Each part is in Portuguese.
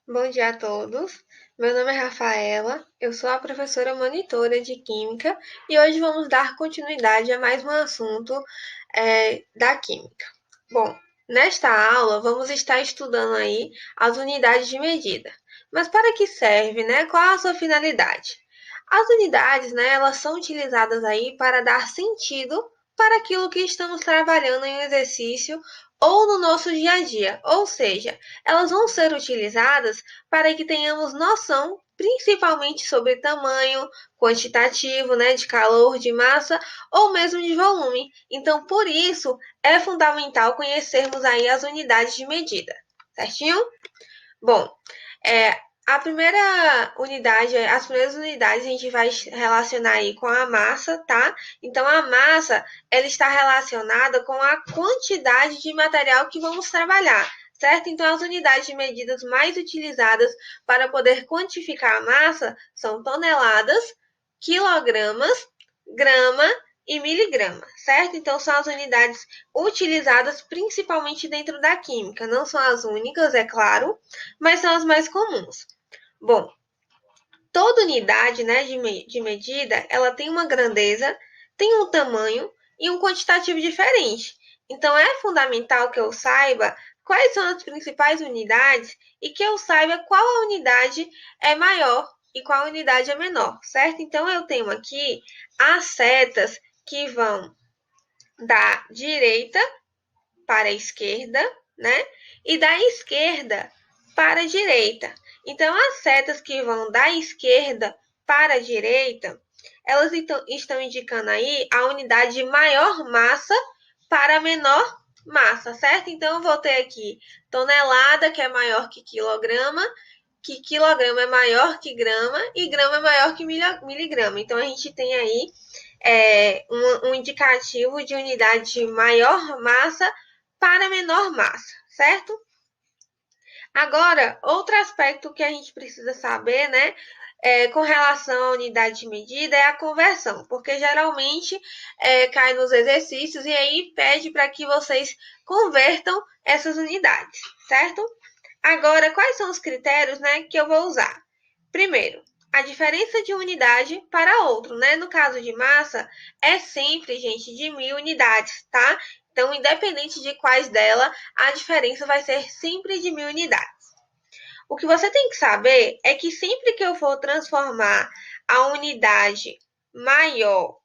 Bom dia a todos. Meu nome é Rafaela, eu sou a professora monitora de Química e hoje vamos dar continuidade a mais um assunto da Química. Bom, nesta aula vamos estar estudando aí as unidades de medida. Mas para que serve, né? Qual a sua finalidade? As unidades, né, elas são utilizadas aí para dar sentido para aquilo que estamos trabalhando em um exercício ou no nosso dia a dia, ou seja, elas vão ser utilizadas para que tenhamos noção, principalmente sobre tamanho, quantitativo, né, de calor, de massa ou mesmo de volume. Então, por isso, é fundamental conhecermos aí as unidades de medida, certinho? Bom, é, a primeira unidade, as primeiras unidades a gente vai relacionar aí com a massa, tá? Então, a massa, ela está relacionada com a quantidade de material que vamos trabalhar, certo? Então, as unidades de medidas mais utilizadas para poder quantificar a massa são toneladas, quilogramas, grama e miligrama, certo? Então, são as unidades utilizadas principalmente dentro da química. Não são as únicas, é claro, mas são as mais comuns. Bom, toda unidade, né, de medida, ela tem uma grandeza, tem um tamanho e um quantitativo diferente. Então, é fundamental que eu saiba quais são as principais unidades e que eu saiba qual a unidade é maior e qual a unidade é menor, certo? Então, eu tenho aqui as setas que vão da direita para a esquerda, né? E da esquerda para a direita. Então, as setas que vão da esquerda para a direita, elas estão indicando aí a unidade de maior massa para menor massa, certo? Então, eu vou ter aqui tonelada, que é maior que quilograma é maior que grama e grama é maior que miligrama. Então, a gente tem aí um indicativo de unidade de maior massa para menor massa, certo? Agora, outro aspecto que a gente precisa saber, né, com relação à unidade de medida é a conversão, porque geralmente cai nos exercícios e aí pede para que vocês convertam essas unidades, certo? Agora, quais são os critérios, né, que eu vou usar? Primeiro, a diferença de unidade para outro, né? No caso de massa, é sempre, gente, de 1.000 unidades, tá? Então, independente de quais dela, a diferença vai ser sempre de 1.000 unidades. O que você tem que saber é que sempre que eu for transformar a unidade maior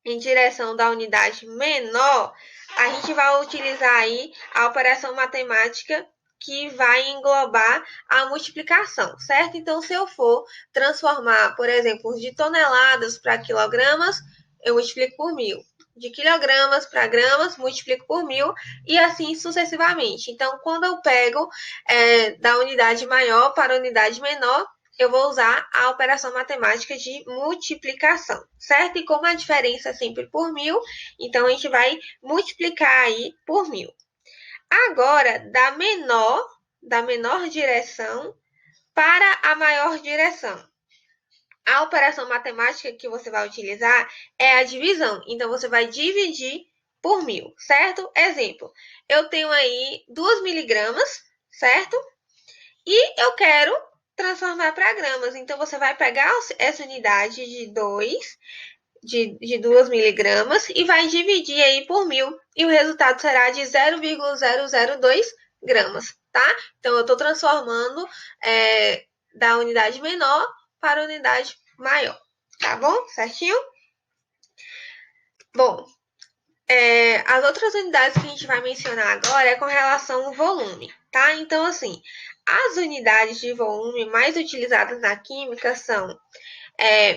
em direção da unidade menor, a gente vai utilizar aí a operação matemática que vai englobar a multiplicação, certo? Então, se eu for transformar, por exemplo, de toneladas para quilogramas, eu multiplico por 1.000. De quilogramas para gramas, multiplico por 1.000 e assim sucessivamente. Então, quando eu pego da unidade maior para a unidade menor, eu vou usar a operação matemática de multiplicação, certo? E como a diferença é sempre por 1.000, então a gente vai multiplicar aí por 1.000. Agora, da menor direção para a maior direção. A operação matemática que você vai utilizar é a divisão. Então, você vai dividir por 1.000, certo? Exemplo, eu tenho aí 2 miligramas, certo? E eu quero transformar para gramas. Então, você vai pegar essa unidade de 2 miligramas e vai dividir aí por 1.000. E o resultado será de 0,002 gramas, tá? Então, eu estou transformando da unidade menor para a unidade maior. Tá bom? Certinho? Bom, as outras unidades que a gente vai mencionar agora é com relação ao volume, tá? Então, assim, as unidades de volume mais utilizadas na química são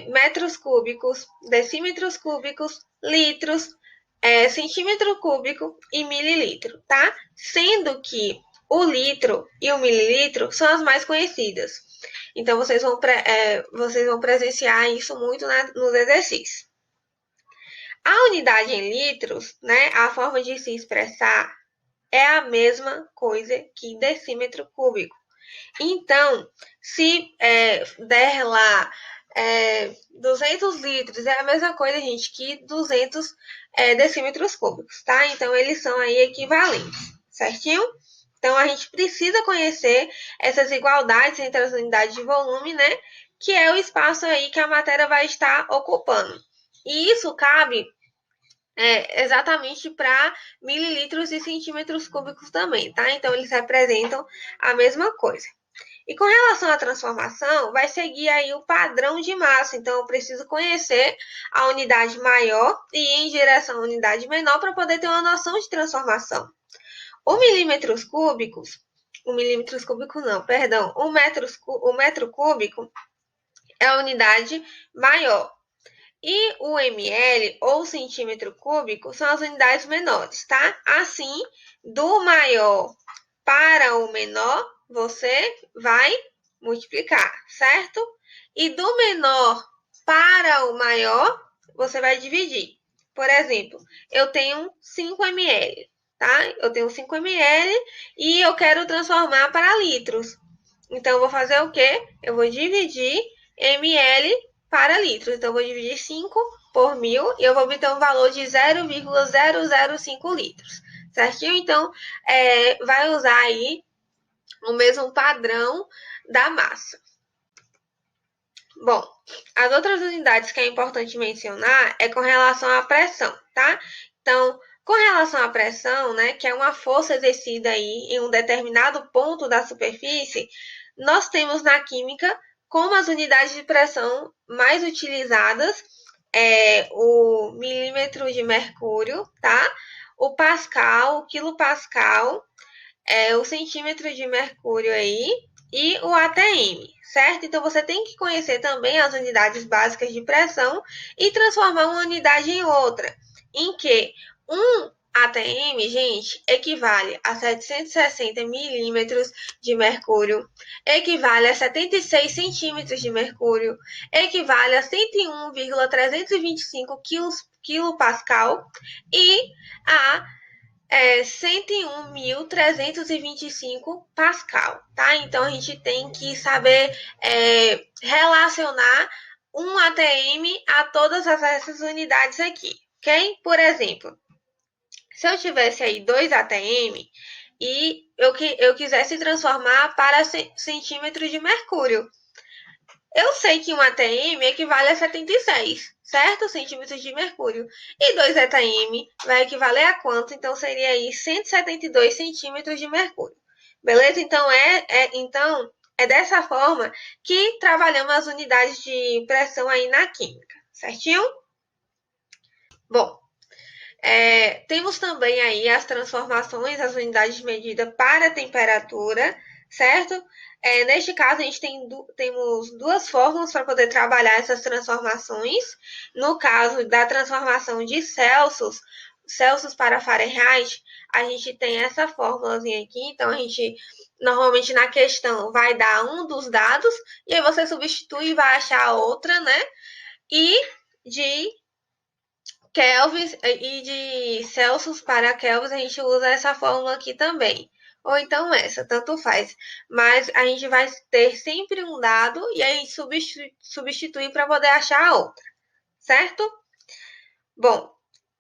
metros cúbicos, decímetros cúbicos, litros, centímetro cúbico e mililitro, tá? Sendo que o litro e o mililitro são as mais conhecidas. Então, vocês vão presenciar isso muito nos exercícios. A unidade em litros, né, a forma de se expressar é a mesma coisa que decímetro cúbico. Então, se der lá 200 litros, é a mesma coisa, gente, que 200 decímetros cúbicos, tá? Então, eles são aí equivalentes, certinho? Então, a gente precisa conhecer essas igualdades entre as unidades de volume, né? Que é o espaço aí que a matéria vai estar ocupando. E isso cabe exatamente para mililitros e centímetros cúbicos também, tá? Então, eles representam a mesma coisa. E com relação à transformação, vai seguir aí o padrão de massa. Então, eu preciso conhecer a unidade maior e ir em direção à unidade menor para poder ter uma noção de transformação. Milímetros cúbicos não, perdão, o metro cúbico é a unidade maior. E o ml ou centímetro cúbico são as unidades menores, tá? Assim, do maior para o menor, você vai multiplicar, certo? E do menor para o maior, você vai dividir. Por exemplo, eu tenho 5 ml, tá? Eu tenho 5 ml e eu quero transformar para litros. Então, eu vou fazer o quê? Eu vou dividir ml para litros. Então, eu vou dividir 5 por 1.000 e eu vou obter um valor de 0,005 litros. Certinho? Então, vai usar aí o mesmo padrão da massa. Bom, as outras unidades que é importante mencionar é com relação à pressão, tá? Então, com relação à pressão, né, que é uma força exercida aí em um determinado ponto da superfície, nós temos na química como as unidades de pressão mais utilizadas o milímetro de mercúrio, tá? O pascal, o quilopascal, o centímetro de mercúrio aí e o ATM, certo? Então você tem que conhecer também as unidades básicas de pressão e transformar uma unidade em outra, em que um ATM, gente, equivale a 760 milímetros de mercúrio, equivale a 76 centímetros de mercúrio, equivale a 101,325 quilopascal e a 101.325 Pascal, tá? Então a gente tem que saber relacionar um ATM a todas essas unidades aqui, ok? Por exemplo, se eu tivesse aí 2 ATM e eu quisesse transformar para centímetros de mercúrio, eu sei que um ATM equivale a 76, certo? Centímetros de mercúrio. E 2 ATM vai equivaler a quanto? Então, seria aí 172 centímetros de mercúrio. Beleza? Então, é dessa forma que trabalhamos as unidades de pressão aí na química, certinho? Bom, temos também aí as transformações, as unidades de medida para temperatura, certo? Neste caso, a gente temos duas fórmulas para poder trabalhar essas transformações. No caso da transformação de Celsius para Fahrenheit, a gente tem essa fórmulazinha aqui. Então, a gente, normalmente na questão, vai dar um dos dados, e aí você substitui e vai achar a outra, né? E de Kelvin e de Celsius para Kelvin, a gente usa essa fórmula aqui também. Ou então essa, tanto faz. Mas a gente vai ter sempre um dado e a gente substitui para poder achar a outra, certo? Bom,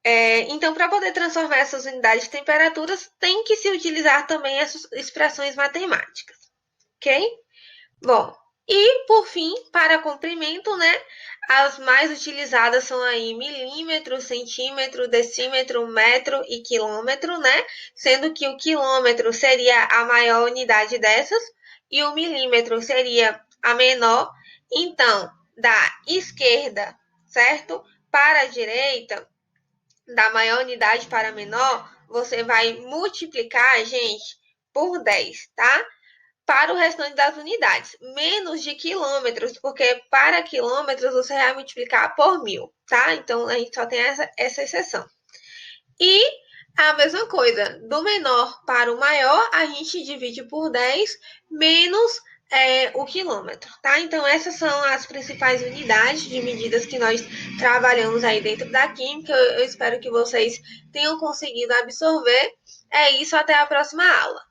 então para poder transformar essas unidades de temperaturas, tem que se utilizar também essas expressões matemáticas, ok? Bom, e por fim, para comprimento, né? As mais utilizadas são aí milímetro, centímetro, decímetro, metro e quilômetro, né? Sendo que o quilômetro seria a maior unidade dessas e o milímetro seria a menor. Então, da esquerda, certo? Para a direita, da maior unidade para a menor, você vai multiplicar, gente, por 10, tá? Para o restante das unidades, menos de quilômetros, porque para quilômetros você vai multiplicar por 1.000, tá? Então a gente só tem essa exceção. E a mesma coisa, do menor para o maior, a gente divide por 10 menos o quilômetro, tá? Então essas são as principais unidades de medidas que nós trabalhamos aí dentro da química. Eu espero que vocês tenham conseguido absorver. É isso, até a próxima aula.